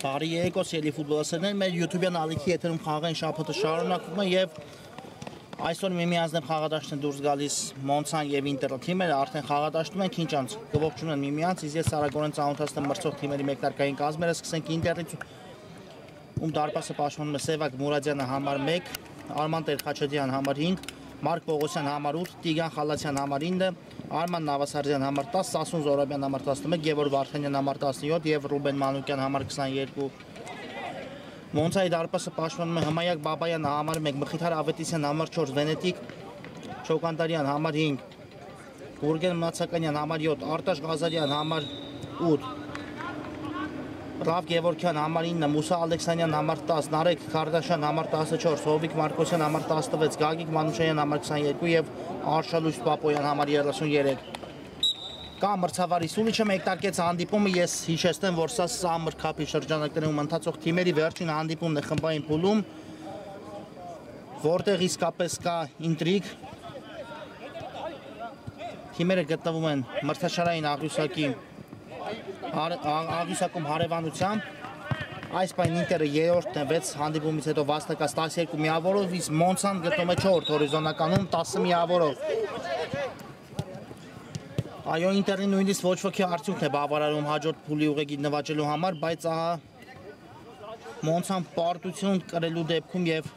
Բարի եկոս ելի ֆուտբոլասերներ, մեր YouTube-յան ալիքի եթերում խաղային շաբաթը շարունակվում է եւ այսօր միմյանցն խաղադաշտն դուրս գալիս Մոնցան եւ Ինտերը թիմերը արդեն խաղադաշտում են քինչանց գողջուն են միմյանց իսկ ես Սարագորեն ծանոթացնեմ մրցող թիմերի մեկնարկային կազմերը սկսենք Ինտերից ում դարպասը պաշտպանում է Սևակ Մուրադյանը համար 1 Արման Տեր-Խաչատյան համար 5 Մարկ Պողոսյան համար 8 Տիգրան Խալացյան համար 9 Արման Նավասարդյան համար 10 Սասուն Զորաբյան համար 11 Գևորգ Վարդանյան համար 17 եւ Ռուբեն Մանուկյան համար 22 Մոնցայի դարպասը պաշտպանում է Հմայակ Բաբայանը համար 1 Մխիթար Ավետիսյան համար 4 Վենետիկ Չոկանդարյան համար 5 Գուրգեն Մացականյան համար 7 Արտաշ Ղազարյան համար 8 Ռավ Գևորգյան համար 9 Մուսա Ալեքսանյան համար 10 Նարեկ Քարդաշյան համար 14 Հովիկ Մարկոսյան համար 16 Գագիկ Մանուշյան համար 22 եւ Արշալույս Պապոյան համար 33 Կա մրցավարի Սուլիչը մեկնարկեց հանդիպումը ես հիշեցնեմ որ սա Summer Cup-ի շրջանակներում ընթացող թիմերի վերջին հանդիպումն է խմբային փուլում որտեղ իսկապես կա ինտրիգ թիմերը գտնվում են մրցաշարային աղյուսակում հարևանությամբ այս պայն Ինտերը երրորդն է 6 հանդիպումից հետո վաստակած 12 միավորով իսկ Մոնցան գտնվում է 4 հորիզոնականում 10 միավորով Այո Ինտերին նույնիսկ ոչ ոքի արդյունքն է բավարարում հաջորդ փուլի ուղեգիդ նվաճելու համար բայց ահա Մոնցան պարտություն կրելու դեպքում եւ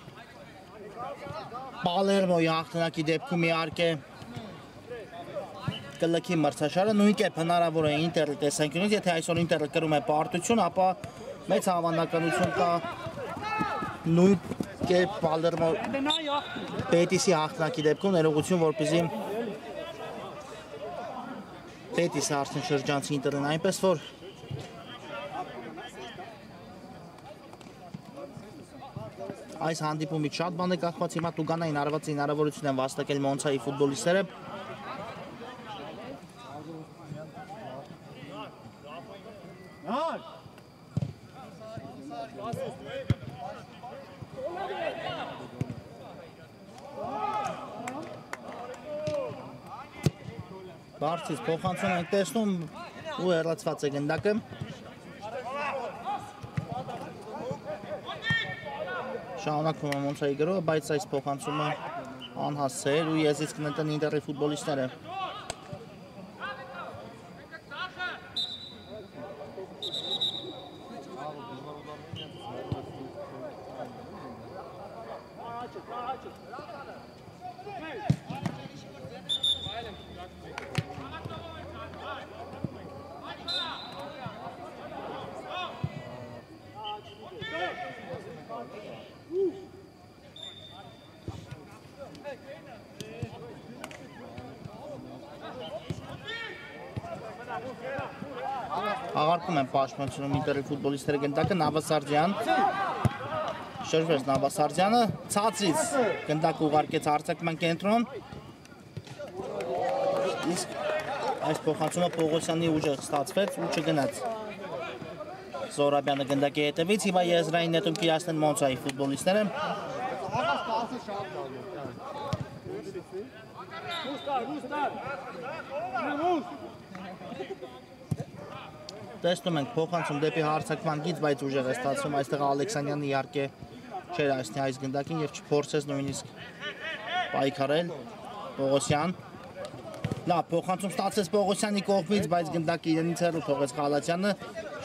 Պալերմոյի հաղթանակի դեպքում իհարկե կլքի մրցաշարը նույն կերպ հնարավոր է Ինտերի տեսանկյունից եթե այսօր Ինտերը կրում է պարտություն ապա մեծ հավանականություն կա նույն կերպ Պալերմո Պետիսի հաղթանակի դեպքում ներողություն որպեսզի Պետիսը արդեն շրջանցի Ինտերն այնպես որ այս հանդիպումից շատ բան է կախված հիմա տուգանային արված հնարավորություն են վաստակել Մոնցայի ֆուտբոլիստները Բարձից փոխանցում ենք տեսնում ու հեռացված է գնդակը Շարունակվում է Մոնցայի գրոհը, բայց այս փոխանցումը անհասցե էր ու եզից կնետեն Ինտերի ֆուտբոլիստները Աղարկում են պաշտպանությունում Ինտերի ֆուտբոլիստները գնդակը Նավասարդյան շրջվեց Նավասարդյանը ցածից գնդակը ուղարկեց արձակման կենտրոն իսկ այս փոխանցումը Պողոսյանի ուժեղ ստացվեց ու չգնաց Զորաբյանը գնդակի հետևից հիմա եզրային նետում կիրացնեն Մոնցայի ֆուտբոլիստները Տեսնում ենք փոխանցում դեպի հարձակման գիծ, բայց ուժեղ է ստացվում, այստեղ Ալեքսանյանը իհարկե չէր այսնի այս գնդակին եւ չփորձեց նույնիսկ պայքարել Պողոսյան Լավ, փոխանցում ստացեց Պողոսյանի կողմից, բայց գնդակը իրենից հեռու թողեց Խալացյանը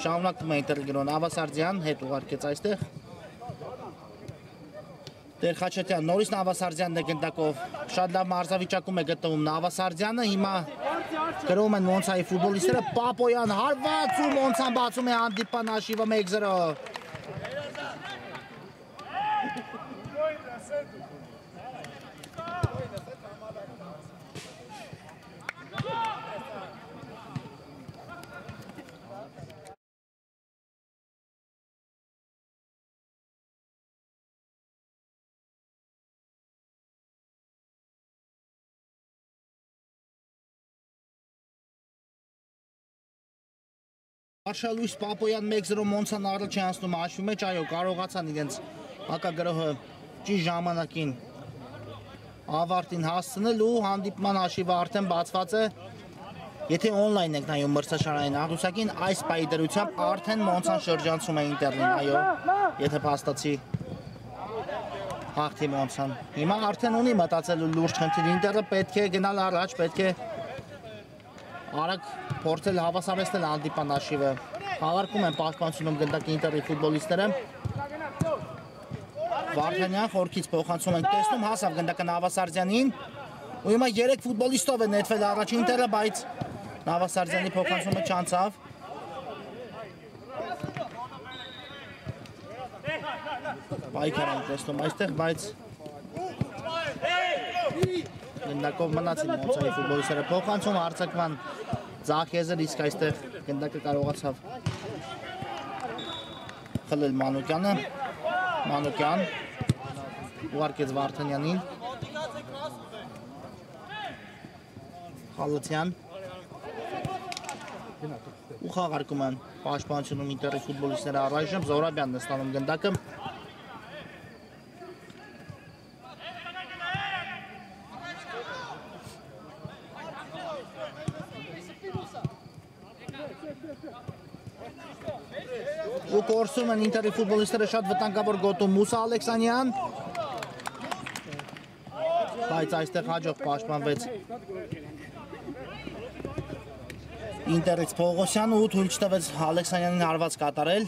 շարունակվում է Ինտերի գրոհը Նավասարդյան հետ ուղարկեց այստեղ Տեր-Խաչատյան նորից Նավասարդյանն է գնդակով շատ լավ մարզավիճակում է գտնվում Նավասարդյանը հիմա գրում են Մոնցայի ֆուտբոլիստները Պապոյան հարված ու Մոնցան բացում է հանդիպան հաշիվը 1-0 Արշալույս Պապոյան 1-0 Մոնցան առաջ է անցնում հաշվի մեջ, այո, կարողացան իրենց հակագրոհը ճիշտ ժամանակին ավարտին հասցնել ու հանդիպման հաշիվը արդեն բացված է։ Եթե on-line ենք նայում մրցաշարային աղյուսակին, այս պայի դրությամբ արդեն Մոնցան շրջանցում է Ինտերին, այո, եթե փաստացի հաղթի Մոնցան։ Հիմա արդեն ունի մտածելու լուրջ խնդիր, Ինտերը պետք է գնալ առաջ, պետք է արագ փորձել հավասարեցնել հանդիպան հաշիվը։ Խաղարկում են պաշտպանությունում գնդակի Ինտերի ֆուտբոլիստները։ Վարդանյան խորքից փոխանցում ենք տեսնում, հասավ գնդակը Նավասարդյանին։ Ու հիմա 3 ֆուտբոլիստով է նետվել առաջ Ինտերը, բայց Նավասարդյանի փոխանցումը չանցավ։ Պայքար են տեսնում այստեղ, բայց գնդակով մնացին Մոնցայի ֆուտբոլիստները փոխանցում արձակման Ձախեզեր, իսկ այստեղ գնդակը կարողացավ խլել Մանուկյանը, Մանուկյան ուղարկեց Վարդանյանին, Խալաթյան ու խաղարկում են պաշտպանությունում Ինտերի ֆուտբոլիստները առայժմ, Զորաբյանն է ստանում գնդակը։ Ու կորսում են Ինտերի ֆուտբոլիստները շատ վտանգավոր գոտում Մուսա Ալեքսանյան, բայց այստեղ հաջող պաշտպանվեց Ինտերից Պողոսյանը ու թույլ չտվեց Ալեքսանյանին հարված կատարել։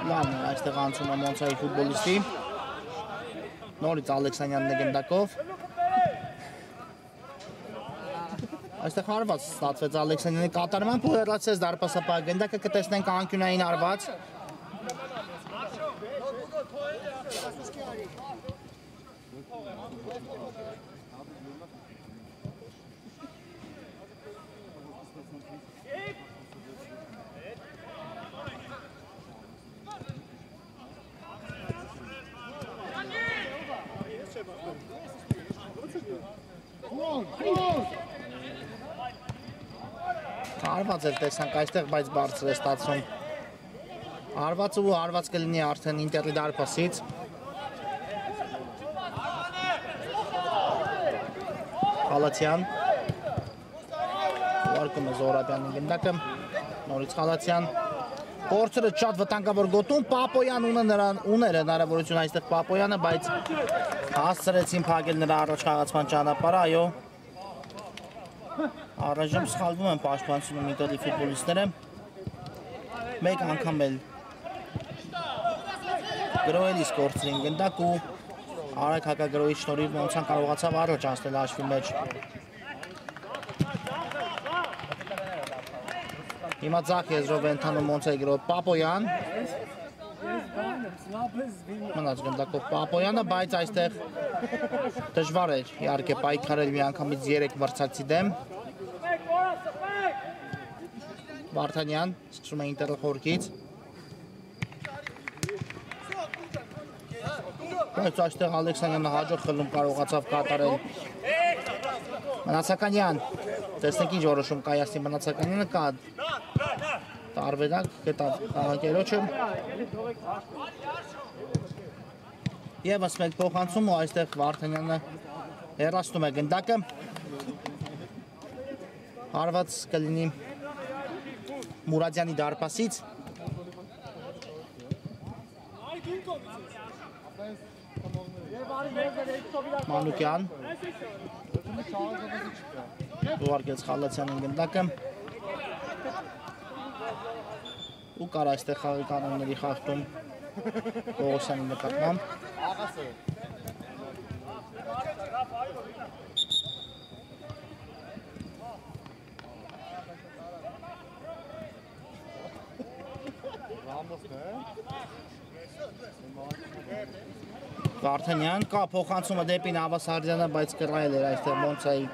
Լավն է այստեղ անցում է Մոնցայի ֆուտբոլիստի, նորից Ալեքսանյանն է գնդակով։ Այստեղ հարված ստացվեց Ալեքսանյանի կատարմամբ ու հեռացեց դարպասապահ գնդակը, կտեսնենք անկյունային հարված։ Հարված էլ տեսանք այստեղ, բայց բարձր է ստացվում հարվածը ու հարված կլինի արդեն Ինտերի դարպասից։ Խալաթյան ուղարկում է Զորաբյանի գնդակը, նորից Խալաթյան կորցրը շատ վտանգավոր գոտում, Պապոյան ուներ հնարավորություն այստեղ Պապոյանը, բայց հասցրեցին փակել նրա առաջ խաղացման ճանապարհը, այո։ Առայժմ սխալվում են պաշտպանությունում Ինտերի ֆուտբոլիստները։ Մեկ անգամ էլ գրոհելիս կորցրին գնդակ ու արագ հակագրոհի շնորհիվ Մոնցան կարողացավ առաջ անցնել հաշվի մեջ։ Հիմա Ձախեզրով է ընթանում Մոնցայի գրոհը Պապոյան։ Մնաց գնդակով Պապոյանը, բայց այստեղ դժվար էր իհարկե պայքարել միանգամից 3 մրցակցի դեմ։ Վարդանյան սկսում է Ինտերը խորքից։ Բայց այստեղ Ալեքսանյանը հաջող խլում կարողացավ կատարել։ Մնացականյան, տեսնենք ինչ որոշում կայացնի Մնացականյանը, կա տարբերակ գտավ խաղակերոջը։ Եվս մեկ փոխանցում ու այստեղ Վարդանյանը հեռացնում է գնդակը։ Հարված կլինի Մուրադյանի դարպասից։ Մանուկյան ուղարկեց Խալաթյանին գնդակը ու կար այստեղ խաղի կանոնների խախտում Պողոսյանի նկատմամբ։ Վարդանյան կա փոխանցումը դեպի Նավասարդյանը, բայց կռայել էր այստեղ Մոնցայի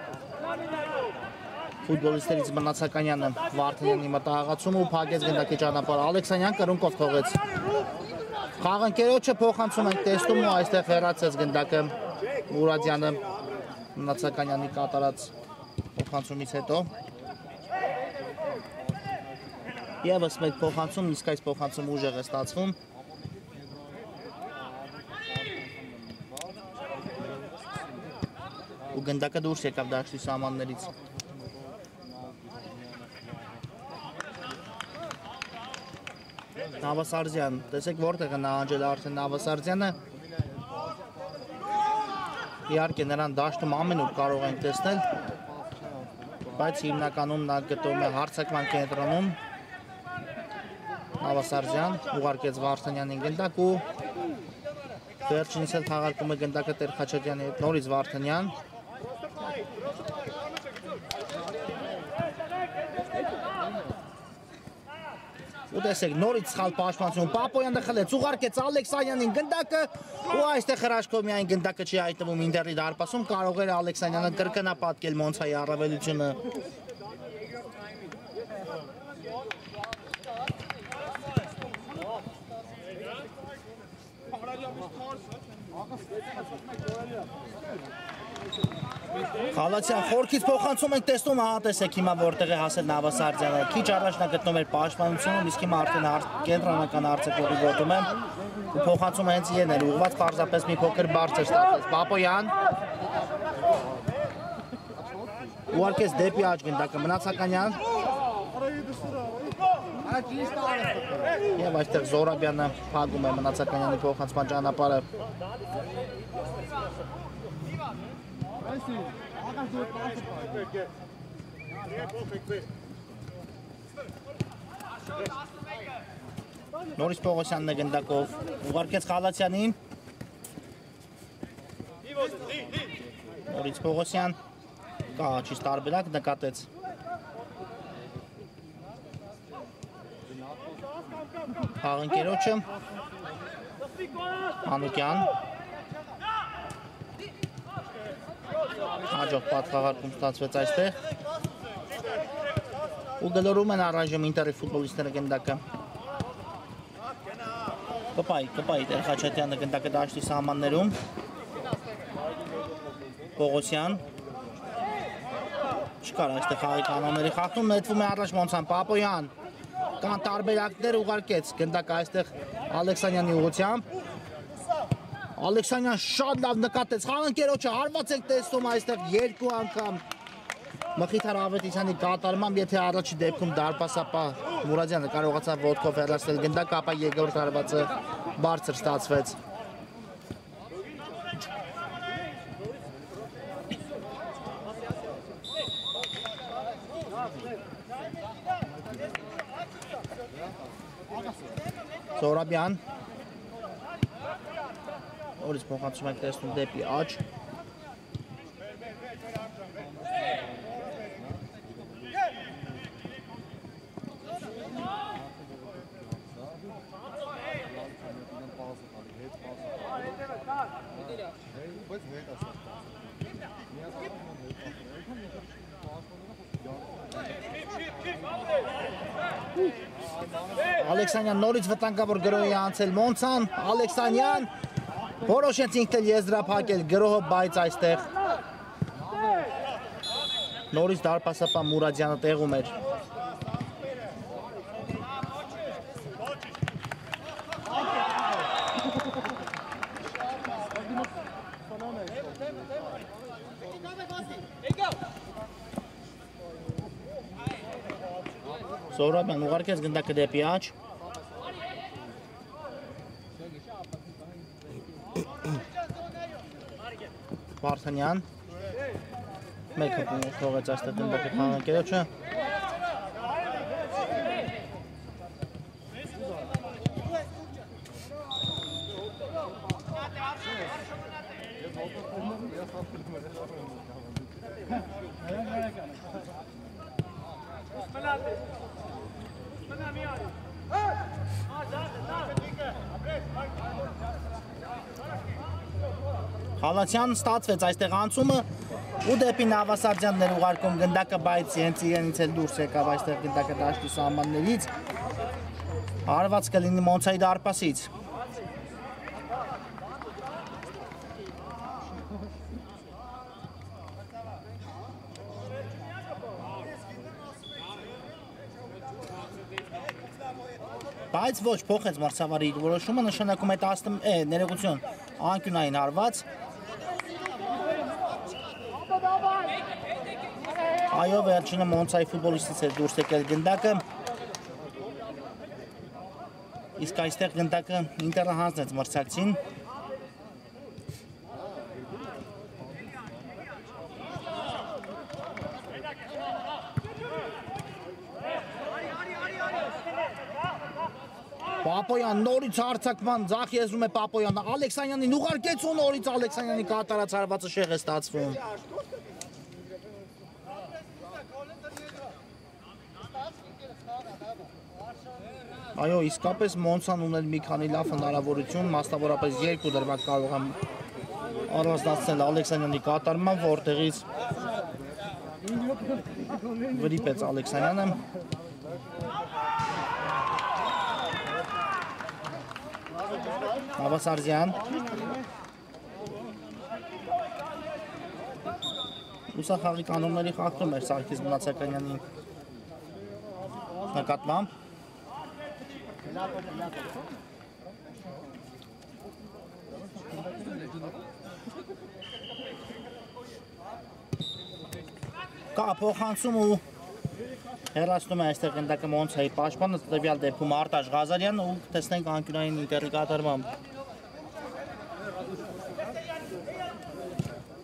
ֆուտբոլիստերից Մնացականյանը Վարդանյանի մտահղացումը ու փակեց գնդակի ճանապարհը։ Ալեքսանյան կրունկով թողեց խաղընկերոջը, փոխանցում ենք տեսնում ու այստեղ հեռացեց գնդակը Մուրադյանը Մնացականյանի կատարած փոխանցումից հետո։ Եվս մեկ փոխանցում, իսկ այս փոխանցումը ուժեղ է ստացվում։ Ու գնդակը դուրս եկավ դաշտի սահմաններից։ Նավասարդյան, տեսեք որտեղ է նահանջել արդեն Նավասարդյանը։ Իհարկե նրան դաշտում ամենուր կարող ենք տեսնել, բայց հիմնականում նա գտնվում է հարձակման կենտրոնում։ Նավասարդյան ուղարկեց Վարդանյանին գնդակ ու վերջինիս էլ թաղարկում է գնդակը Տեր Խաչատյանի հետ, նորից Վարդանյան։ Ու տեսեք, նորից սխալ պաշտպանություն, Պապոյանը խլեց, ուղարկեց Ալեքսանյանին գնդակը ու այստեղ հրաշքով միայն գնդակը չի հայտնվում Ինտերի դարպասում, կարող էր Ալեքսանյանը կրկնապատկել Մոնցայի առավելությունը։ Խալացյան խորքից փոխանցում ենք տեսնում, ահա տեսեք հիմա որտեղ է հասել Նավասարդյանը։ Քիչ առաջ նա գտնում էր պաշտպանությունում, իսկ հիմա արդեն կենտրոնական արձակողի գոտում է ու փոխանցումը հենց իրեն էր ուղղված, պարզապես մի փոքր բարձր ստացվեց։ Պապոյան ուղարկեց դեպի աջ գնդակը Մնացականյան։ Եվ այստեղ Զորաբյանը փակում է Մնացականյանի փոխանցման ճանապարհը։ Նորից Պողոսյանն է գնդակով, ուղարկեց Խալացյանին։ Նորից Պողոսյան, կահաչից տարբերակ նկատեց։ Խաղընկերոջը, Մանուկյան։ Հաջող պատվաղարկում ստացվեց այստեղ ու գլորում են առայժմ Ինտերի ֆուտբոլիստները գնդակը։ Կպայի Տեր Խաչատյանը գնդակը դաշտի սահմաններում։ Պողոսյան չկար այստեղ խաղի կանոնների խախտում, նետվում է առաջ Մոնցան, Պապոյան կան տարբերակներ, ուղարկեց գնդակը այստեղ Ալեքսանյանի ուղղությամբ։ Ալեքսանյան շատ լավ նկատեց, խաղընկերոջը հարված եք տեսնում այստեղ երկու անգամ Մխիթար Ավետիսյանի կատարմամբ, եթե առաջի դեպքում դարպասապահ Մուրադյանը կարողացավ ոտքով հեռացնել գնդակը, ապա երկրորդ հարվածը բարձր ստացվեց։ Զորաբյան Նորից փոխանցում ենք տեսնում դեպի աջ։ Ալեքսանյան նորից վտանգավոր գրոհի անցել Մոնցան, Ալեքսանյան որոշեց ինքն էլ եզրափակել գրոհը, բայց այստեղ նորից դարպասապահ Մուրադյանը տեղում էր։ Զորաբյան ուղարկեց գնդակը դեպի աջ։ Վարդանյան մեկ հպում թողեց այստեղ գնդակը խաղանկերոջը։ Խալացյան ստացվեց այստեղ անցումը ու դեպի Նավասարդյանն էր ուղարկում գնդակը, բայց հենց իրենից էլ դուրս եկավ այստեղ գնդակը դաշտի սահմաններից։ Հարված կլինի Մոնցայի դարպասից։ Բայց ոչ փոխեց մրցավարի իր որոշումը, նշանակում է 10 ներողություն, անկյունային հարված։ Այո, վերջինը Մոնցայի ֆուտբոլիստից է դուրս եկել գնդակը։ Իսկ այստեղ գնդակը Ինտերը հանձնեց մրցակցին։ Պապոյան նորից հարձակման ձախ եզրում է Պապոյանը, Ալեքսանյանին ուղարկեց ու նորից Ալեքսանյանի կատարած հարվածը շեղ է ստացվում։ Այո, իսկապես Մոնցան ուներ մի քանի լավ հնարավորություն, մասնավորապես 2 դրվագ կարող եմ առանձնացնել Ալեքսանյանի կատարման, որտեղից վրիպեց Ալեքսանյանը։ Հավասարզյան Ուսախաղի կանոնների խախտում էր Սարգիս Մնացականյանի նկատմամբ։ Կա փոխանցում ու հեռացնում է այստեղ գնդակը Մոնցայի պաշտպանը, տվյալ դեպքում Արտաշ Ղազարյանն ու տեսնենք անկյունային Ինտերի կատարմամբ։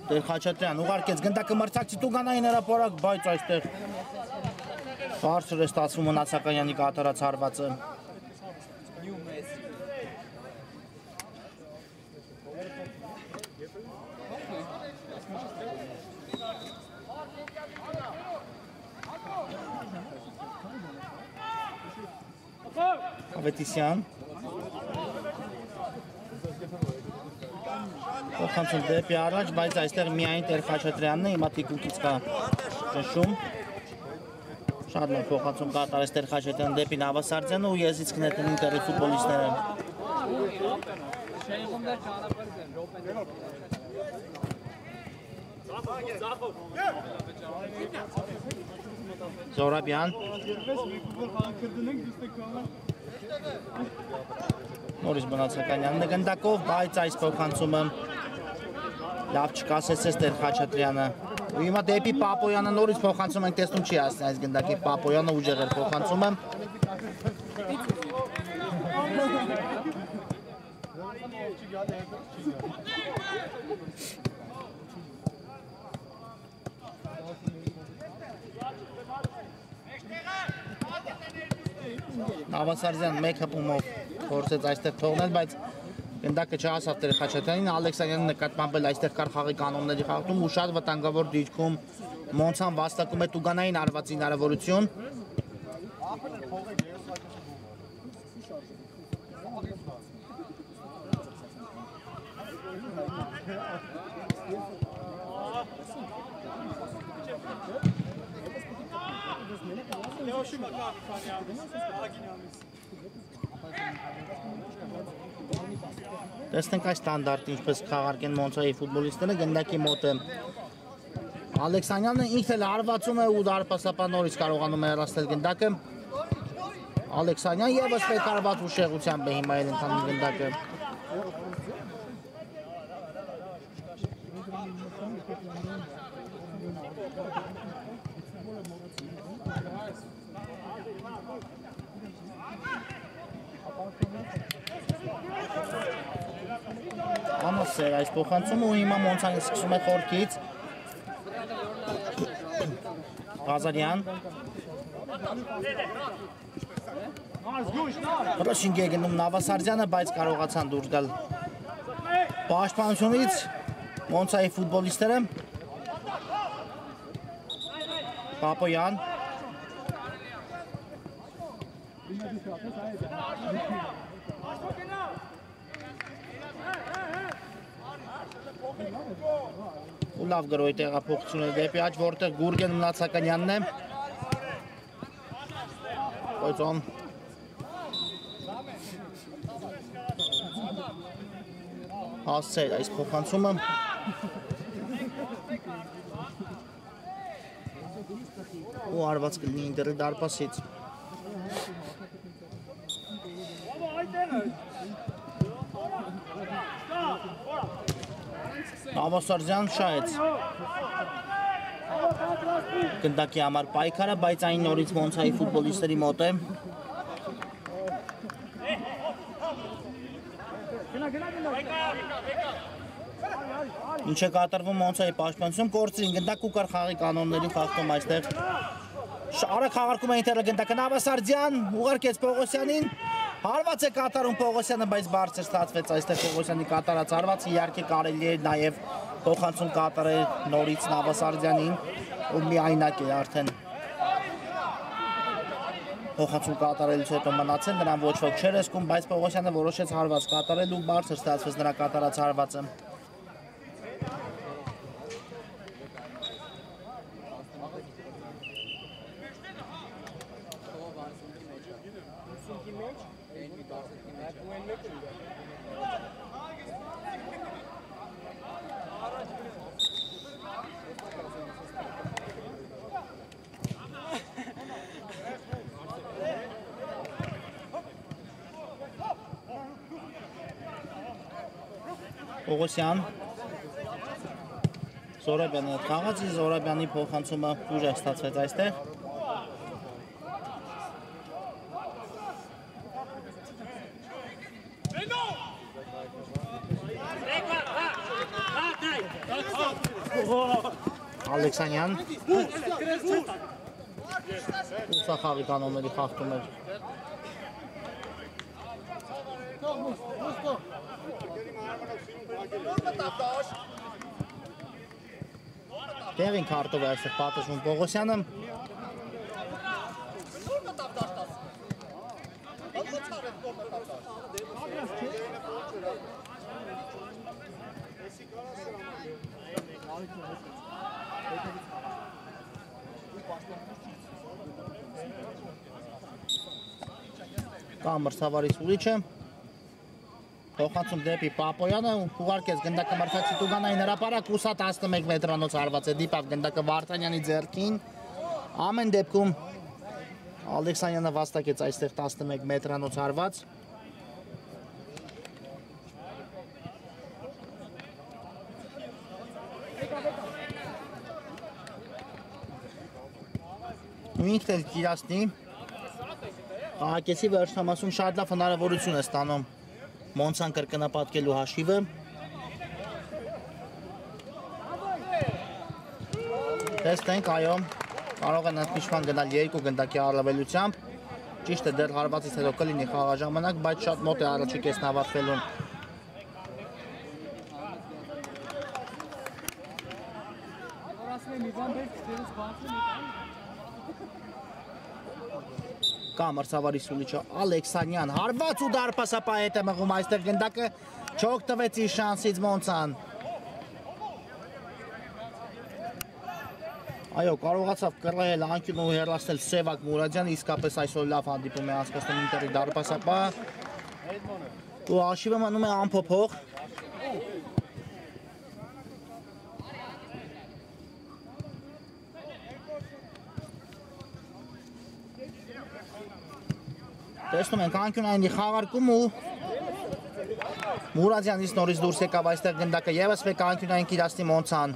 Տեր Խաչատրյան ուղարկեց գնդակը մրցակցի Տուգանային հրապարակ, բայց այստեղ բարձր է ստացվում Մնացականյանի կատարած հարվածը։ Ավետիսյան Փոխանցում դեպի առաջ, բայց այստեղ միայն Տեր Խաչատրյանն է, հիմա թիկունքից կա ճնշում։ Շատ լավ փոխանցում կատարեց Տեր Խաչատրյանը դեպի Նավասարդյանը ու եզից կներկան Ինտերի ֆուտբոլիստները։ Զորաբյան Նորից Մնացականյանն է գնդակով, բայց այս փոխանցումը լավ չկասեցեց Տեր Խաչատրյանը։ Ու հիմա դեպի Պապոյանը նորից փոխանցում ենք, տեսնում չի հասնի այս գնդակի Պապոյանը ուժեղ էր փոխանցումը։ Նավասարդյան մեկ հպումով փորձեց այստեղ թողնել, բայց գնդակը չհասավ Տեր Խաչատրյանին, Ալեքսանյանի նկատմամբ էլ այստեղ կար խաղի կանոնների խախտում ու շատ վտանգավոր դիրքում Մոնցան վաստակում է Տուգանային հարվածի հնարավորություն։ Տեսնենք այս ստանդարտը ինչպես կխաղարկեն Մոնցայի ֆուտբոլիստները, գնդակի մոտը Ալեքսանյանը ինքն էլ հարվածում է ու դարպասապան նորից կարողանում է հեռացնել գնդակը։ Ալեքսանյան ևս պետարված ուշեղությամբ է հիմա էլ ընթանում գնդակը։ Անասեր այս փոխանցումը ու հիմա Մոնցանը սկսում է խորքից։ Ղազարյան Պրոշինգ է գնում Նավասարդյանը, բայց կարողացան դուրս գալ պաշտպանությունից Մոնցայի ֆուտբոլիստները։ Պապոյան ու լավ գրոյ տեղափոխությունը դեպի աջ, որտեղ Գուրգեն Մնացականյանն է, բայց ան հասցեր այս փոխանցումը ու արված կլինի Ինտերի դարպասից։ Նավասարդյան շահեց գնդակի համար պայքարը, բայց այն նորից Մոնցայի ֆուտբոլիստերի մոտ է։ Ինչ է կատարվում Մոնցայի պաշտպանություն, կորցրին գնդակ ու կար խաղի կանոնների խախտում այստեղ։ Արագ խաղարկում է ինտերը գնդակը Նավասարդյան, ուղարկեց Պողոսյանին, հարված է կատարում Պողոսյանը, բայց բարձր ստացվեց այստեղ Պողոսյանի կատարած հարվածը, իհարկե կարելի է նաև փոխանցում կատարել նորից Նավասարդյանին, ով միայնակ է արդեն փոխանցում կատարելուց հետո մնացել, նրան ոչ ոք չէր զգում, բայց Պողոսյանը որոշեց հարված կատարել ու բարձր ստացվեց նրա կատարած հարվածը։ Պողոսյան Զորաբյանը հետ խաղաց, Զորաբյանի փոխանցումը ուժեղ ստացվեց այստեղ։ Ալեքսանյան ուսախաղի կանոնների խախտում էր։ Տեղին քարտով է այստեղ պատժվում Պողոսյանը։ Կամր Սավարի Սուրիչը փոխանցում դեպի Պապոյանը, ուղարկեց գնդակը մրցակցի Տուգանային հրապարակ, ուսա 11 մետրանոց հարված է, դիպավ գնդակը Վարդանյանի ձեռքին, ամեն դեպքում Ալեքսանյանը վաստակեց այստեղ 11 մետրանոց հարված։ Ու ինքն էլ կիրասնի, Աղակեցի վերջնամասում շատ լավ հնարավորություն է ստանում Մոնցան կրկնապատկելու հաշիվը։ Տեսնենք, այո, կարող են ընդմիջման գնալ 2 գնդակի առավելությամբ։ Ճիշտ է, դեռ հարվածից հետո կլինի խաղաժամանակ, բայց շատ մոտ է առաջի կեսն ավարտվելուն։ Կամր Սավարի Սուրիչը, Ալեքսանյան, հարված ու դարպասապա հետ է մղում այստեղ գնդակը, չօգտվեց իր շանսից Մոնցան։ Այո, կարողացավ կռել անկյուն ու հեռացնել Սևակ Մուրադյանը, իսկապես այսօր լավ հանդիպում է անցկացնում Ինտերի դարպասապա։ Ու հաշիվը մնում է անփոփոխ։ Տեսնում ենք անկյունայինի խաղարկում ու Մուրադյանից նորից դուրս եկավ այստեղ գնդակը, ևս մեկ անկյունային կիրասնի Մոնցան։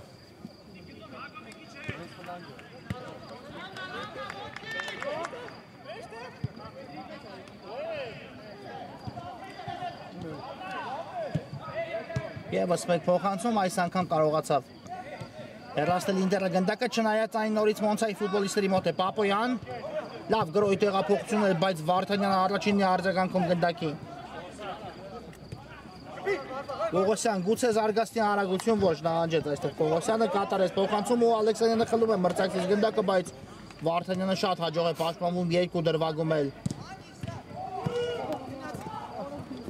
ԵՒս մեկ փոխանցում, այս անգամ կարողացավ հեռացնել Ինտերը գնդակը, չնայած այն նորից Մոնցայի ֆուտբոլիստերի մոտ է Պապոյան։ Լավ գրոյ տեղափոխություն է, բայց Վարդանյանը առաջինն է արձագանքում գնդակին։ Պողոսյան գուցե զարգացնի արագություն ոչ նահանջեց այստեղ Պողոսյանը, կատարեց փոխանցում ու Ալեքսանյանը խլում է մրցակցից գնդակը, բայց Վարդանյանը շատ հաջող է պաշտպանվում, 2 դրվագում էլ։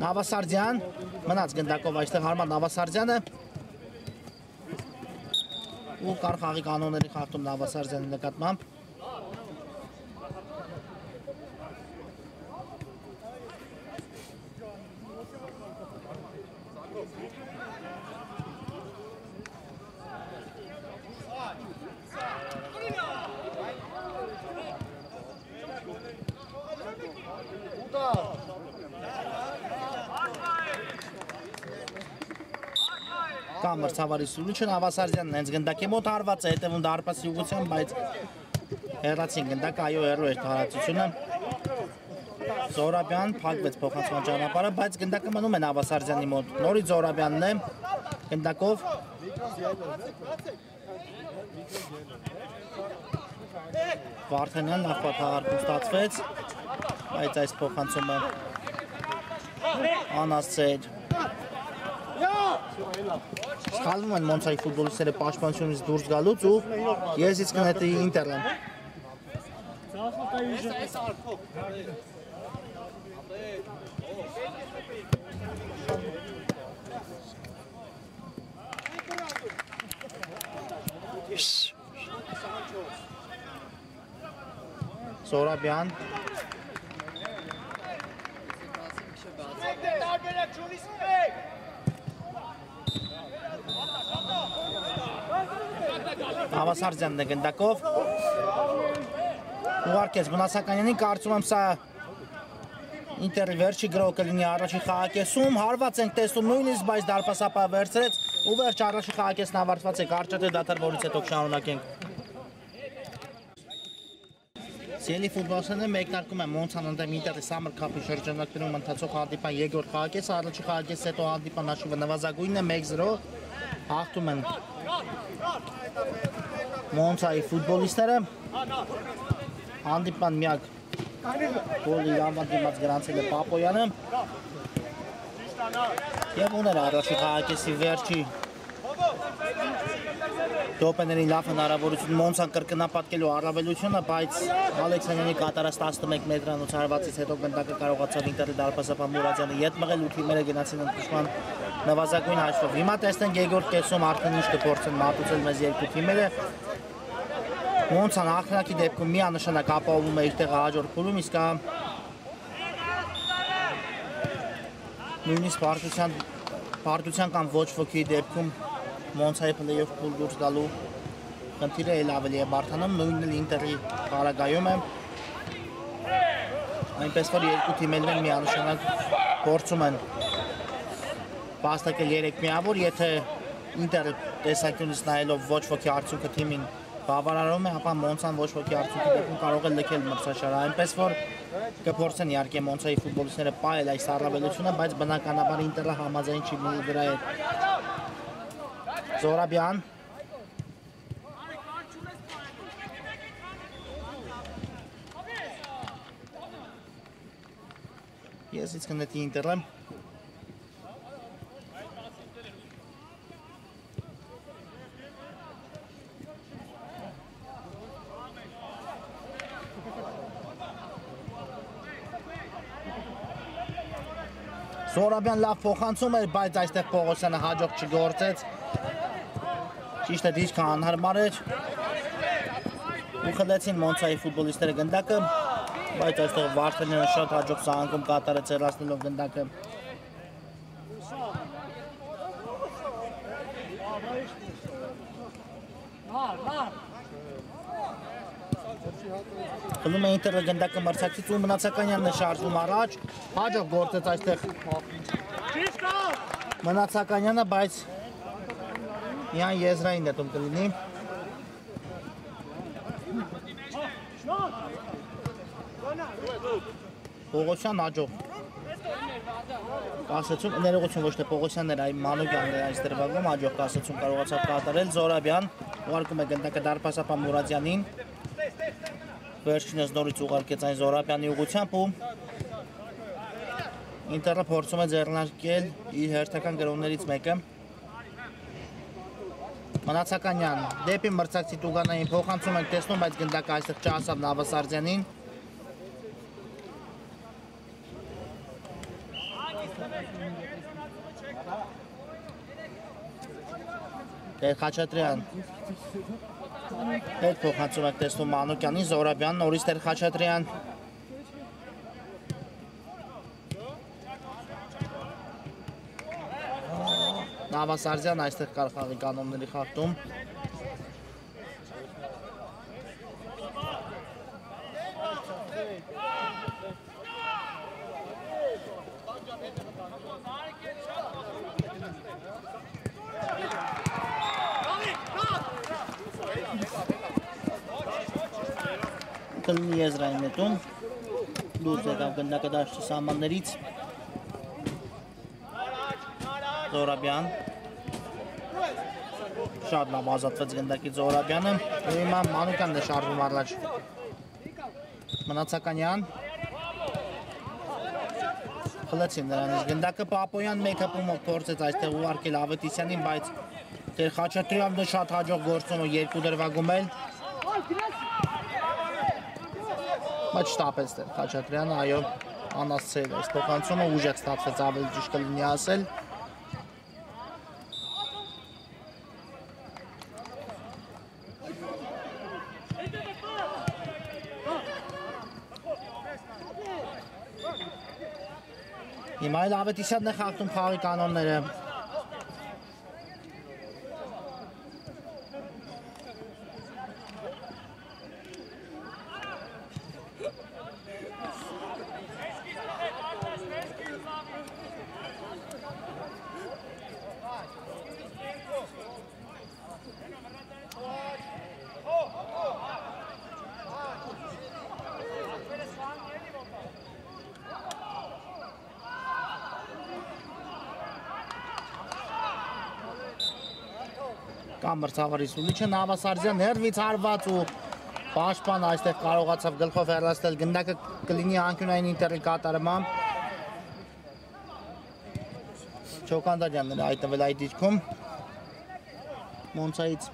Նավասարդյան մնաց գնդակով այստեղ հարմար Նավասարդյանը ու կար խաղի կանոնների խախտում Նավասարդյանի նկատմամբ։ Կա մրցավարի սուրիչը Նավասարդյանն հենց գնդակի մոտ հարված է հետևում դարպասի ուղղությամբ, բայց հեռացին գնդակը, այո, հեռու էր տարածությունը։ Զորաբյան փակվեց փոխանցման ճանապարհը, բայց գնդակը մնում է Նավասարդյանի մոտ։ Նորից Զորաբյանն է գնդակով։ Վարդանյան լավ պատահարում ստացվեց, բայց այս փոխանցումը անհասցե էր։ Սխալվում են Մոնցայի ֆուտբոլիստները պաշտպանությունից դուրս գալուց ու եզից կնետի Ինտերն։ Զորաբյան Նավասարդյանն է գնդակով ուղարկեց Մնացականյանին, կարծում եմ սա Ինտերի վերջի գրոհը լինի առաջի խաղակեսում, հարված ենք տեսնում նույնիսկ, բայց դարպասապահը վերցրեց ու վերջ առաջի խաղակեսն ավարտված է, կարճատև դադարվորից հետո շարունակենք։ Սիրելի ֆուտբոլիստներ, մեկնարկում է Մոնցան ընդդեմ Ինտերի Summer Cup-ի շրջանակներում ընթացող հանդիպան երկրորդ խաղակեսը, առաջի խաղակեսից հետո հանդիպան հաշիվը նվազագույնն է 1-0 հաղթում են Մոնցայի ֆուտբոլիստները։ Հանդիպան միակ գոլի իրավան դիմաց գրանցել է Պապոյանը և ուներ առաջի խաղակեսի վերջի դոպեների լավ հնարավորություն Մոնցան կրկնապատկելու առավելությունը, բայց Ալեքսանյանի կատարած 11 մետրանոց հարվածից հետո գնդակը կարողացավ Ինտերի դարպասապահ Մուրադյանը ետ մղել ու թիմերը գնացին ընդգրկման նվազագույն հաշվով։ Հիմա տեսնենք երկրորդ կեսում արդեն ինչ կփորձեն մատուցել մեզ երկու թիմերը։ Մոնցան ակնարկի դեպքում միանշանակ ապահովում է իր տեղը հաջորդ փուլում, իսկ նույնիսկ պարտության կամ ոչ ոքի դեպքում Մոնցայի փլեյոֆ փուլ դուրս գալու խնդիրը էլ ավելի է բարդանում, նույնն էլ Ինտերի պարագայում է։ Այնպես որ երկու թիմերն միանշանակ փորձում են վաստակել 3 միավոր, եթե Ինտերը տեսանկյունից նայելով ոչ ոքի արդյունքը թիմին բավարարում է, ապա Մոնցան ոչ ոքի արդյունքի դեպքում կարող է լքել մրցաշարը, այնպես որ կփորձեն իհարկե Մոնցայի ֆուտբոլիստները պահել այս առավելությունը, բայց բնականաբար Ինտերը համաձայն չի լինի դրա հետ։ Զորաբյան Եզից կնետի Ինտերը Զորաբյան լավ փոխանցում էր, բայց այստեղ Պողոսյանը հաջող չգործեց։ Ճիշտ է, դիրքը անհարմար էր ու խլեցին Մոնցայի ֆուտբոլիստները գնդակը, բայց այստեղ Վարդանյանը շատ հաջող սահանգում կատարեց հեռացնելով գնդակը։ Խլում է Ինտերը գնդակը մրցակցից ու Մնացականյանն է շարժվում առաջ, հաջող գործեց այստեղ Մնացակanyանը, բայց միայն եզրային նետում կլինի։ Պողոսյան հաջող կասեցում, ներողություն ոչ թե Պողոսյանն էր, այլ Մանուկյանն էր այս դրվագում, հաջող կասեցում կարողացավ կատարել Զորաբյան, ուղարկում է գնդակը դարպասապահ Մուրադյանին, վերջինս նորից ուղարկեց այն Զորաբյանի ուղղությամբ ու Ինտերը փորձում է ձեռնարկել իր հերթական գրողներից մեկը։ Մնացականյան դեպի մրցակցի Տուգանային փոխանցում ենք տեսնում, բայց գնդակը այստեղ չհասավ Նավասարդյանին։ Տեր-Խաչատրյան հետ փոխանցում ենք տեսնում Մանուկյանին, Զորաբյան, նորից Տեր-Խաչատրյան։ Նավասարդյան այստեղ կար խաղի կանոնների խախտում։ կլինի եզրային նետում, դուրս եկավ գնդակը դաշտի սահմաններից, Զորաբյան, շատ լավ ազատվեց գնդակի Զորաբյանը, ու հիմա Մանուկյանն է շարժում առաջ, Մնացականյան, խլեցին նրանից, գնդակը Պապոյան մեկ հպումով փորձեց այստեղ ուղարկել Ավետիսյանին, բայց Տեր Խաչատրյանը շատ հաջող գործում ու երկու դրվագում էլ, բայց շտապեց Տեր Խաչատրյանը, այո, անասցել այս փոխանցումը, ուժեղ ստացվեց ավելի ճիշտ կլինի ասել, Հիմա էլ Ավետիսյանն է խախտում խաղի կանոնները, Կամ մրցավարի Սուլիչը Նավասարդյան հերվից հարված ու պաշտպան այստեղ կարողացավ գլխով հեռացնել գնդակը կլինի անկյունային ինտերի կատարմամբ Չոկանդարյանն է հայտնվել այդ դիրքում Մոնցայից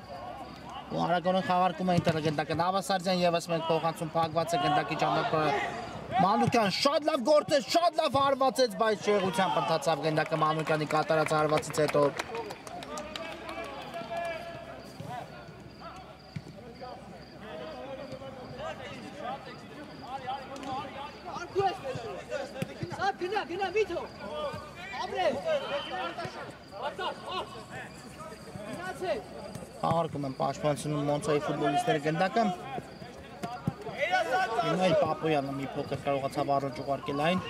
ու արագորեն խաղարկում է ինտերը գնդակը Նավասարդյան ևս մեկ փոխանցում փակված է գնդակի ճանապարհը Մանուկյան շատ լավ գործեց, շատ լավ հարվածեց, բայց շեղությամբ ընթացավ գնդակը Մանուկյանի կատարած հարվածից հետո Gina, Vito! Abre! Ահարկում են պաշտպանությունում Մոնցայի ֆուտբոլիստները գնդակը Հիմա էլ Պապոյանը մի փոքր կարողացավ առաջ ուղարկել այն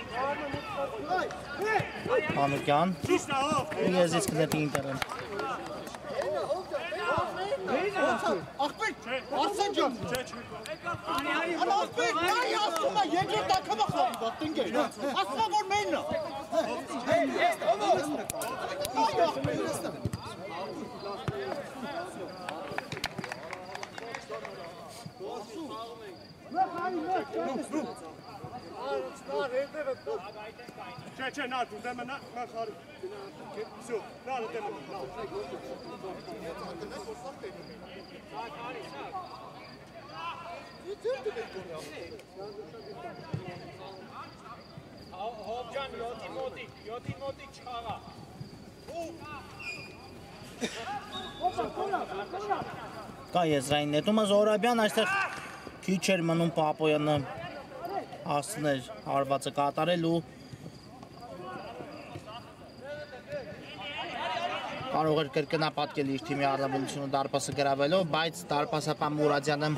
Մանուկյան ու եզից կնետի ինտերը Ախպետ, Արսեն ջան։ Ախպետ, նայ ասում է երկրորդ անգամ խաղի բախտ ընկեր։ Ասում է որ մենն է։ Չէ, նա դու դեմը նա խարի։ Всё, նա դեմը։ Հոբջան 7-ի մոտիկ չխաղա։ Կա եզրային նետումը Զորաբյան այստեղ քիչ էր մնում Պապոյանը հասցներ հարվածը կատարել ու կարող էր կրկնապատկել իր թիմի առավելությունը դարպասը գրավելով, բայց դարպասապան Մուրադյանը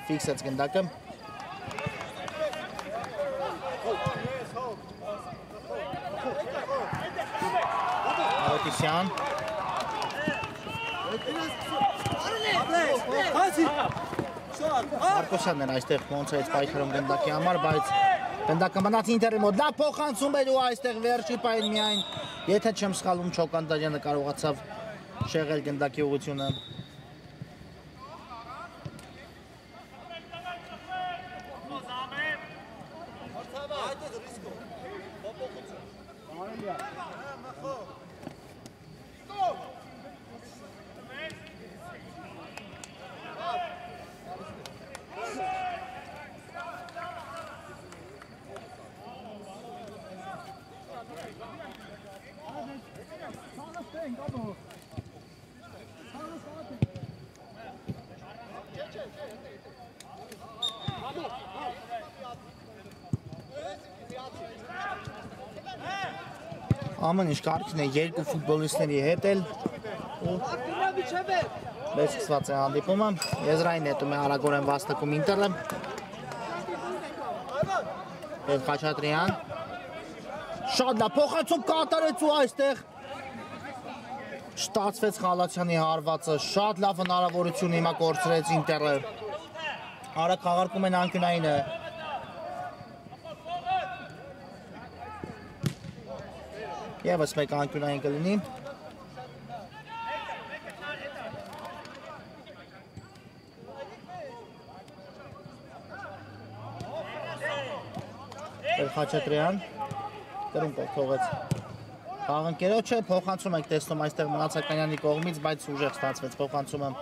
ֆիքսեց գնդակը Ավետիսյան Մարկոսյանն էր այստեղ Մոնցայից պայքարում գնդակի համար, բայց գնդակը մնաց ինտերի մոտ, լավ փոխանցում էր ու այստեղ վերջի պահին միայն, եթե չեմ սխալվում Չոկանդարյանը կարողացավ շեղել գնդակի ուղղությունը Ամեն ինչ կարքին է երկու ֆուտբոլիստների հետ էլ Մեծ սկսված է հանդիպումը, եզրային նետում է արագորեն վաստակում ինտերը Տեր Խաչատրյան Շատ լավ փոխանցում կատարեց ու այստեղ Շտացվեց Խալացյանի հարվածը, շատ լավ հնարավորություն հիմա կորցրեց ինտերը Արագ խաղարկում են անկյունայինը։ Եվս մեկ անկյունային կլինի։ Խաչատրյան կրունկով թողեց խաղընկերոջը, փոխանցում եք տեսնում այստեղ Մնացականյանի կողմից, բայց ուժեղ ստացվեց փոխանցումը։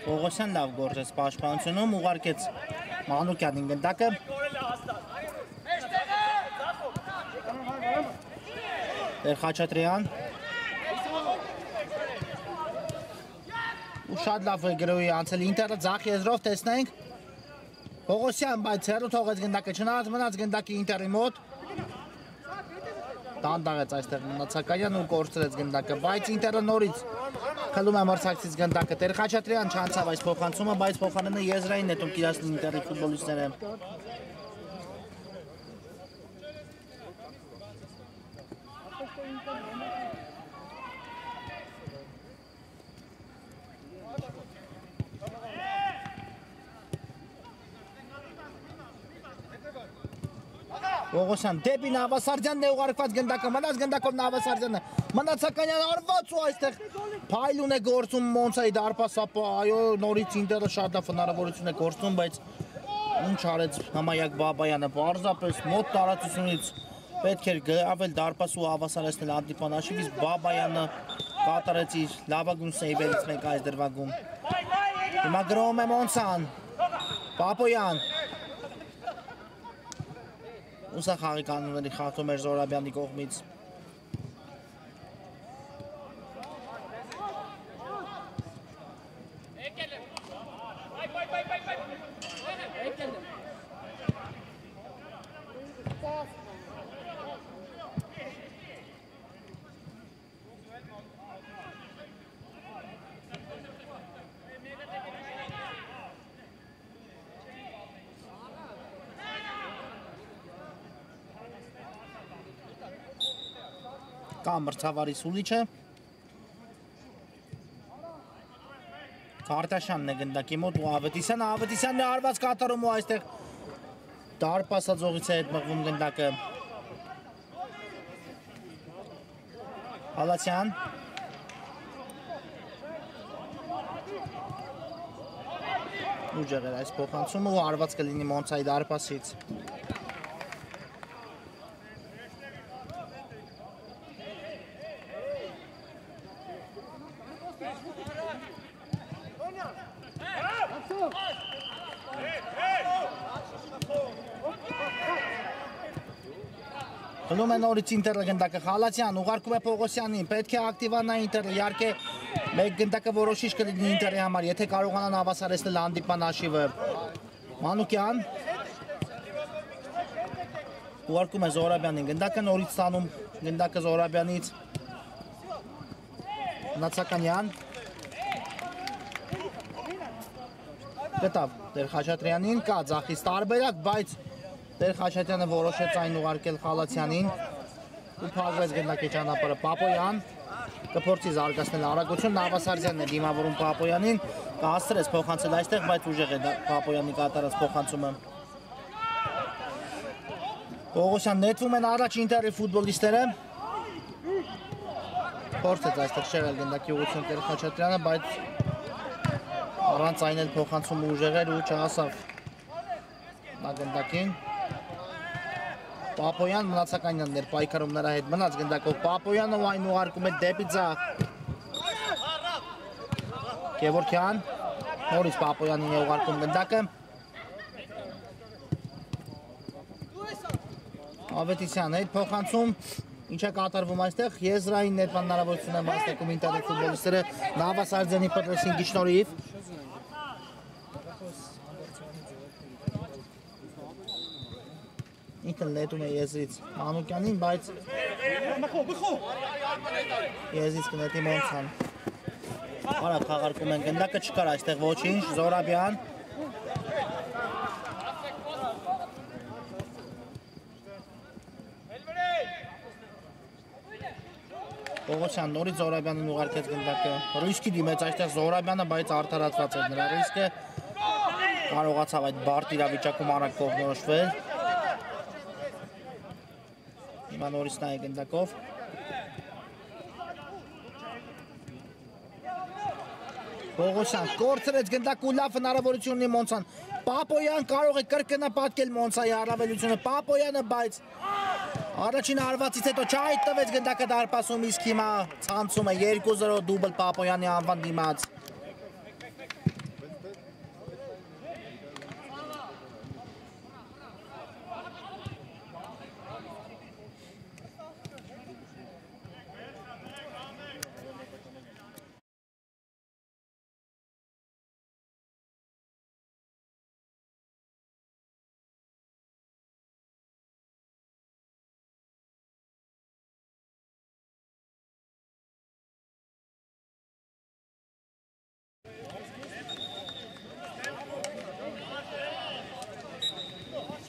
Պողոսյան լավ գործեց պաշտպանությունում, ուղարկեց Մանուկյանին գնդակը։ Տեր Խաչատրյան։ Ու շատ լավ է գրոյի անցել ինտերը ձախ եզրով տեսնենք։ Պողոսյան, բայց հեռու թողեց գնդակը, չնայած մնաց գնդակի ինտերի մոտ։ Տանդաղեց այստեղ Մնացականյան ու կորցրեց գնդակը, բայց ինտերը նորից խլում է մրցակցից գնդակը։ Տեր Խաչատրյան չանցավ այս փոխանցումը, բայց փոխանցումը եզրային նետում կիրացնի ինտերի ֆուտբոլիստները։ Պողոսյան դեպի Նավասարդյանն է ուղարկված գնդակը, մնաց գնդակով Նավասարդյանը, Մնացականյանը արված ու այստեղ փայլուն է գործում Մոնցայի դարպասապը, այո, նորից ինտերը շատ լավ հնարավորություն է գործում, բայց ինչ արեց Համայակ Բաբայանը, պարզապես մոտ տարածությունից պետք էր գրավել դարպաս ու հավասարեցնել հանդիպան հաշիվից, Բաբայանը կատարեց իր լավագույն սեյվերից մեկ այս դրվագում։ Հիմա գրովում է Մոնցան, Պապոյան։ Ուսա խաղի կանոնների խախտում էր Զորաբյանի կողմից։ Կա մրցավարի Սուլիչը, Քարտաշյանն է գնդակի մոտ ու Ավետիսյանն է արված կատարում ու այստեղ դարպասաձողից է հետ մղվում գնդակը։ Հալացյան։ Ուժեղ էր այս փոխանցումը ու արված կլինի Մոնցայի դարպասից։ Խլում է նորից ինտերը գնդակը, Խալացյան ուղարկում է Պողոսյանին, պետք է ակտիվանա ինտերը, իհարկե մեկ գնդակը որոշիչ կլինի ինտերի համար, եթե կարողանան հավասարեցնել հանդիպան հաշիվը։ Մանուկյան ուղարկում է Զորաբյանին, գնդակը նորից ստանում գնդակը Զորաբյանից։ Մնացականյան Գտավ Տեր Խաչատրյանին, կա ձախից տարբերակ, բայց Տեր Խաչատրյանը որոշեց այն ուղարկել Խալացյանին ու փակվեց գնդակի ճանապարհը Պապոյան կփորձի զարգացնել արագություն, Նավասարդյանն է դիմավորում Պապոյանին, կհասցրեց փոխանցել այստեղ, բայց ուժեղ է Պապոյանի կատարած փոխանցումը։ Պողոսյան նետվում են առաջ Ինտերի ֆուտբոլիստները։ Փորձեց այստեղ շեղել գնդակի ուղղություն Տեր Խաչատրյանը, բայց առանց այն էլ փոխանցումը ուժեղ էր ու չհասավ նա գնդակին։ Պապոյան մնացականյանն էր պայքարում նրա հետ, մնաց գնդակով Պապոյանը ու այն ուղարկում է դեպի ձախ։ Գևորգյան, նորից Պապոյանին է ուղարկում գնդակը։ Ավետիսյան հետ փոխանցում, ինչ է կատարվում այստեղ, եզրային ներման հնարավորություն են վաստակում Ինտերի ֆուտբոլիստները Նավասարդյանի պրեսինգի շնորհիվ։ Ինքն նետում է եզրից Մանուկյանին, բայց եզրից կնետի Մոնցան։ Արագ խաղարկում են գնդակը, չկար այստեղ ոչինչ, Զորաբյան։ Պողոսյան նորից Զորաբյանին ուղարկեց գնդակը։ Ռիսկի դիմեց այստեղ Զորաբյանը, բայց արդարացված էր նրա ռիսկը։ Կարողացավ այդ բարդ իրավիճակում արագ կողմնորոշվել։ Հիմա նորից նա է գնդակով։ Պողոսյան կորցրեց գնդակը ու լավ հնարավորություն ունի Մոնցան։ Պապոյան կարող է կրկնապատկել Մոնցայի առավելությունը Պապոյանը, բայց առաջին հարվածից հետո չհայտնվեց գնդակը դարպասում, իսկ հիմա ցանցում է 2-0 դուբլ Պապոյանի անվան դիմաց։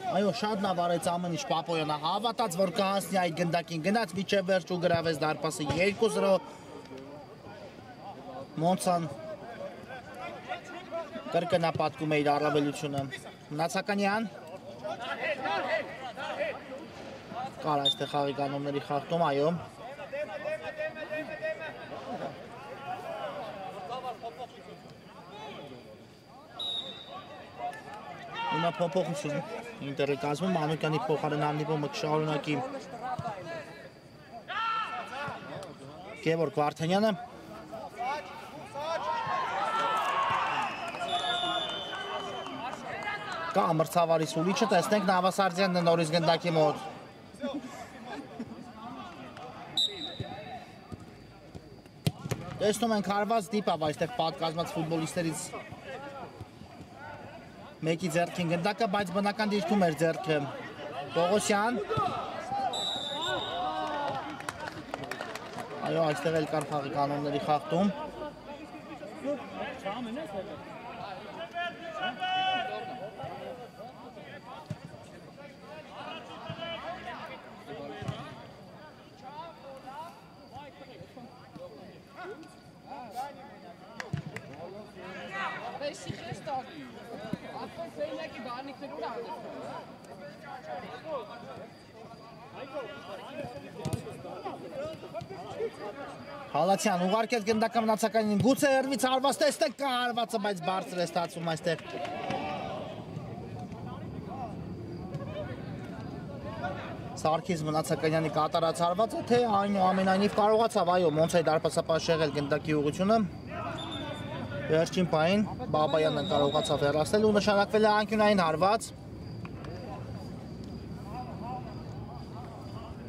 Այո, շատ լավ արեց ամեն ինչ Պապոյանը, հավատաց, որ կհասնի այդ գնդակին, գնաց մինչև վերջ ու գրավեց դարպասը 2-0 Մոնցան կրկնապատկում է իր առավելությունը։ Մնացականյան կար այստեղ խաղի կանոնների խախտում, այո։ Հիմա փոփոխություն Ինտերի կազմում, Մանուկյանի փոխարեն հանդիպումը կշարունակի Գևորգ Վարդանյանը։ Կա մրցավարի սուլիչը, տեսնենք Նավասարդյանն է նորից գնդակի մոտ։ Տեսնում ենք հարված դիպավ այստեղ պատկազմած ֆուտբոլիստերից մեկի ձեռքին գնդակը, բայց բնական դիրքում էր ձեռքը Պողոսյան։ Այո, այստեղ էլ կար խաղի կանոնների խախտում։ Խալացյան ուղարկեց գնդակը մնացականին, գուցե հեռվից հարված, տեսնենք կա հարվածը, բայց բարձր է ստացվում այստեղ։ Սարգիս Մնացականյանի կատարած հարվածը, թե այնուամենայնիվ կարողացավ, այո, Մոնցայի դարպասապահ շեղել գնդակի ուղղությունը։ Վերջին պահին Բաբայանն կարողացավ հեռացնել ու նշանակվել է անկյունային հարված։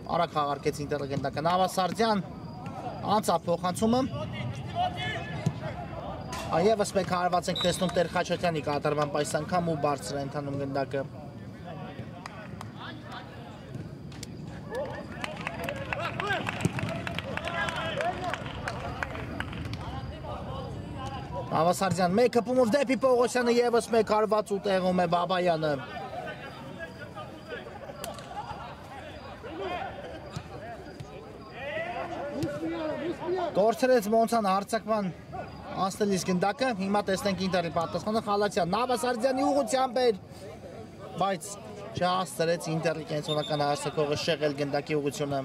Արագ խաղարկեց Ինտերը գնդակը Նավասարդյան, անցավ փոխանցումը։ Այևս մեկ հարված ենք տեսնում Տեր Խաչատրյանի կատարման այս անգամ ու բարձր է ընթանում գնդակը։ Նավասարդյան մեկ հպումով դեպի Պողոսյանը եւս մեկ հարված ու տեղում է Բաբայանը։ Կորցրեց Մոնցան հարցակման անցնելիս գնդակը, հիմա տեսնենք Ինտերի պատասխանը Խալացյան, Նավասարդյանի ուղղությամբ էր, բայց չհասցրեց Ինտերի կենտրոնական հարցակողը շեղել գնդակի ուղղությունը։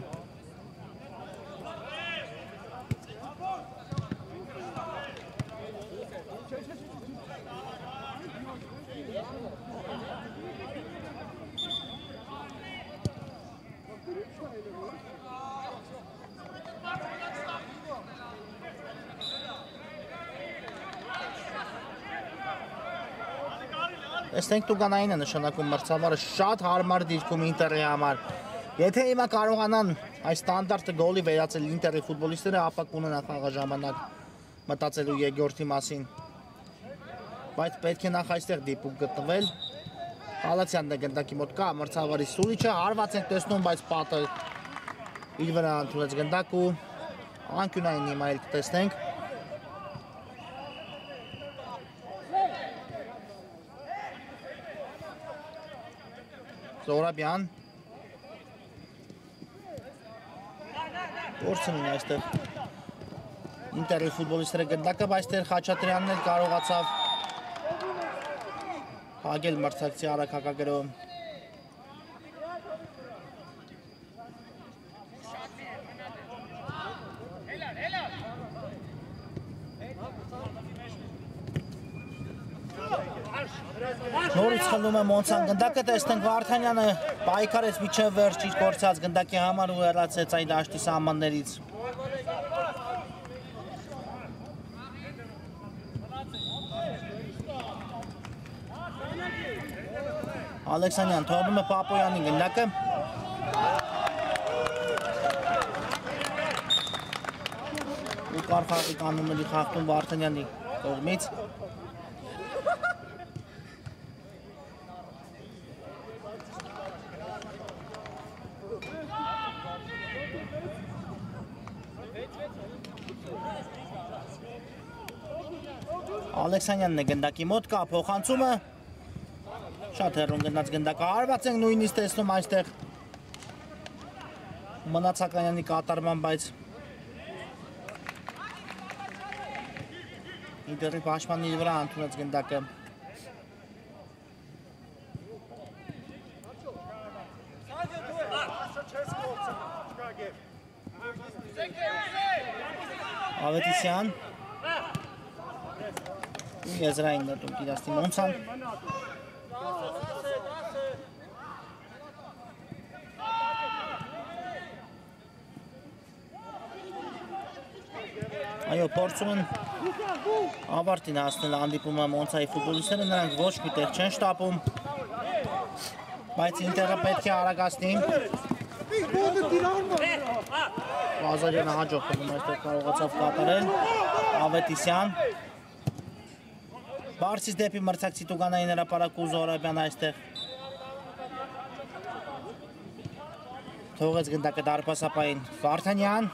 Տեսնենք Տուգանային է նշանակում մրցավարը շատ հարմար դիրքում Ինտերի համար։ Եթե հիմա կարողանան այս ստանդարտը գոլի վերածել Ինտերի ֆուտբոլիստները, ապա կունենա խաղա ժամանակ մտածելու երկրորդի մասին։ Բայց պետք է նախ այստեղ դիպուկ գտնվել։ Խալացյանն է գնդակի մոտ կա, մրցավարի սուրիչը հարված ենք տեսնում, բայց պատը իր վրա ընդունեց գնդակ ու անկյունային հիմա էլ կտեսնենք։ Զորաբյան Որցնին այստեղ Ինտերի ֆուտբոլիստները գնդակը, բայց Տեր Խաչատրյանն էլ կարողացավ հագել մրցակցի արագ հակագրում։ Նորից խլում է Մոնցան գնդակը, տեսնենք Վարդանյանը պայքարեց մինչև վերջ իր կորցած գնդակի համար ու հեռացեց այն դաշտի սահմաններից։ Ալեքսանյան թողնում է Պապոյանի գնդակը։ Ու կարխաղի կանոնների խախտում Վարդանյանի կողմից։ Ալեքսանյանն է գնդակի մոտ կա, փոխանցումը շատ հեռուն գնաց գնդակը, հարված ենք նույնիսկ տեսնում այստեղ Մնացականյանի կատարման, բայց Ինտերի պաշտպանի իր վրա ընդունեց գնդակը։ Ավետիսյան Եզրային նետում կիրաստի Մոնցան։ Այո, փորձում են ավարտին հասնել հանդիպումը Մոնցայի ֆուտբոլիստները, նրանք ոչ մի տեղ չեն շտապում, բայց Ինտերը պետք է արագացնի։ Ղազարյանը հաջող խմում այստեղ կարողացավ կատարել, Ավետիսյան։ Բարսից դեպի մրցակցի Տուգանային հրապարակ ու Զորաբյան այստեղ թողեց գնդակը դարպասապային Վարդանյան։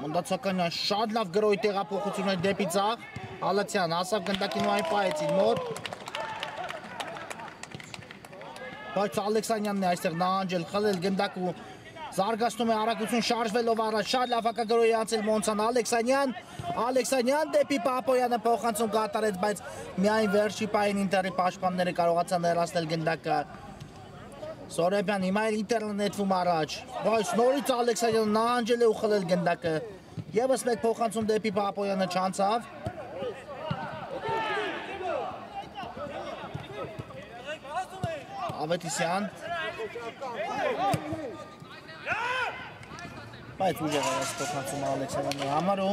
Մնդացականյան շատ լավ գրոյի տեղափոխություն է դեպի ձախ, Ալացյան հասավ գնդակին ու այն պայեց իր մոտ, բայց Ալեքսանյանն է այստեղ նահանջել խլել գնդակ ու զարգացնում է արագություն շարժվելով առաջ, շատ լավ հակագրոյի անցել Մոնցան, Ալեքսանյան դեպի Պապոյանը փոխանցում կատարեց, բայց միայն վերջի պահին Ինտերի պաշտպանները կարողացան հեռացնել գնդակը։ Զորաբյան հիմա էլ Ինտերն է նետվում առաջ, բայց նորից Ալեքսանյանը նահանջել է ու խլել գնդակը։ Եվս մեկ փոխանցում դեպի Պապոյանը չանցավ։ Ավետիսյան բայց ուժեղ է այս փոխանցումը Ալեքսանյանի համար ու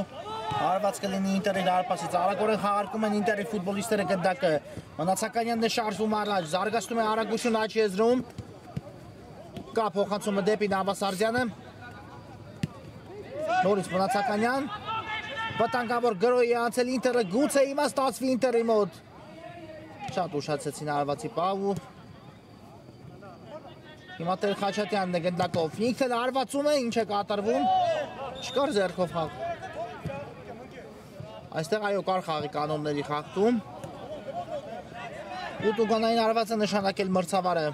հարված կլինի Ինտերի դարպասից, արագորեն խաղարկում են Ինտերի ֆուտբոլիստները գնդակը, Մնացականյանն է շարժվում առաջ, զարգացնում է արագություն աջ եզրում, կա փոխանցումը դեպի Նավասարդյանը, նորից Մնացականյան, վտանգավոր գրոյի անցել Ինտերը, գուցե հիմա ստացվի Ինտերի մոտ, շատ ուշացեցին հարվածի պահ ու Հիմա Տեր Խաչատյանն է գնդակով։ Ինքն էլ հարվածում է, ինչ է կատարվում։ Չկար ձեռքով խաղ։ Այստեղ այո կար խաղի կանոնների խախտում։ Ու տուգանային հարվածը նշանակել մրցավարը։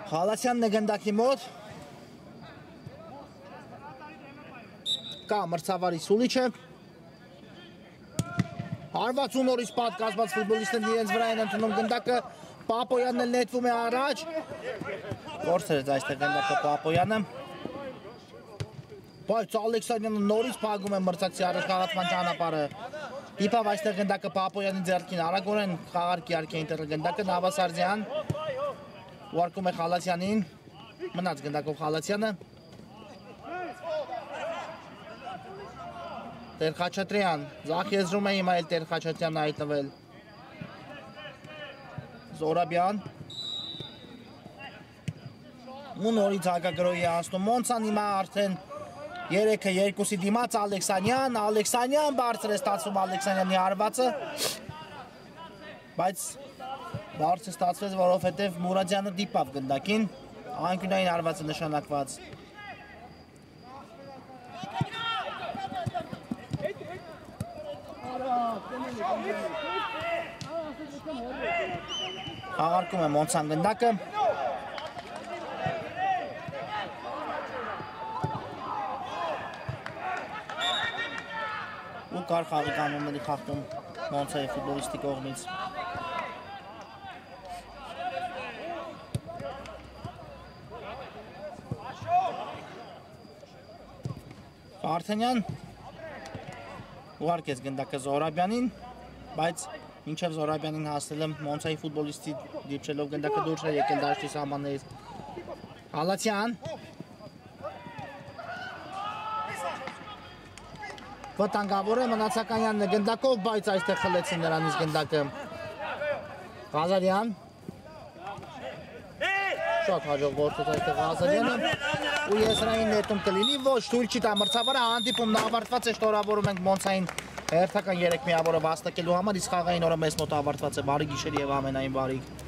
Խալասյանն է գնդակի մոտ։ Կա մրցավարի Սուլիչը։ Հարվածում նորից պատկազմած ֆուտբոլիստներն իրենց վրա են ընդունում գնդակը։ Պապոյանն էլ նետվում է առաջ։ Կորցրեց այստեղ գնդակը Պապոյանը։ Բայց Ալեքսանյանը նորից փակում է մրցակցի առաջխաղացման ճանապարհը։ Իբավ այստեղ գնդակը Պապոյանի ձեռքին արագորեն խաղարկի արկե ինտերը գնդակը Նավասարդյան։ Ուարկում է Խալասյանին, մնաց գնդակով Խալասյանը։ Տեր Խաչատրյան, ձախ եզրում է հիմա էլ Տեր Խաչատրյանն հայտնվել։ Զորաբյան։ Ու նորից հակագրոհի անցնում Մոնցան հիմա արդեն 3-2-ի դիմաց Ալեքսանյան բարձր է ստացվում Ալեքսանյանի հարվածը։ Բայց բարձր ստացվեց, որովհետև Մուրադյանը դիպավ գնդակին, անկյունային հարվածը նշանակված։ Խաղարկում է Մոնցան գնդակը։ Ու կար խաղի կանոնների խախտում Մոնցայի ֆուտբոլիստի կողմից։ Արթենյան ուղարկեց գնդակը Զորաբյանին, բայց մինչև Զորաբյանին հասնելը Մոնցայի ֆուտբոլիստի դիպչելով գնդակը դուրս է եկել դաշտի սահմաններից։ Խալասյան վտանգավոր է Մնացականյանն է գնդակով, բայց այստեղ խլեցին նրանից գնդակը։ Ղազարյան շատ հաջող գործեց այստեղ Ղազարյանը ու եզրային նետում կլինի, ոչ թույլ չի տա մրցավարը, հանդիպումն ավարտված է, շնորհավորում ենք Մոնցային հերթական 3 միավորը վաստակելու համար, իսկ խաղային օրը մեզ մոտ ավարտված է, բարի գիշեր եւ ամենայն բարիք։